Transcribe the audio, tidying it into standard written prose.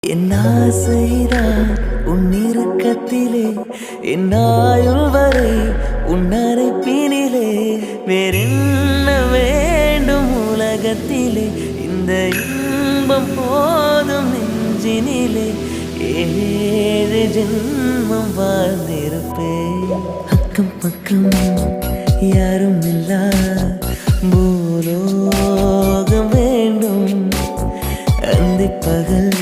என் ஆசைதான் உன் இறுக்கத்திலே என் ஆயுள் வரை உன் அரைப்பினிலே வேறென்ன வேண்டும் உலகத்திலே இந்த இன்பம் போதும் நெஞ்சினிலே ஏழு ஜென்மம் வாழ்ந்திருப்பேன் அக்கம் பக்கம் யாரும் இல்லா பூலோகம் வேண்டும் அந்தி பகல்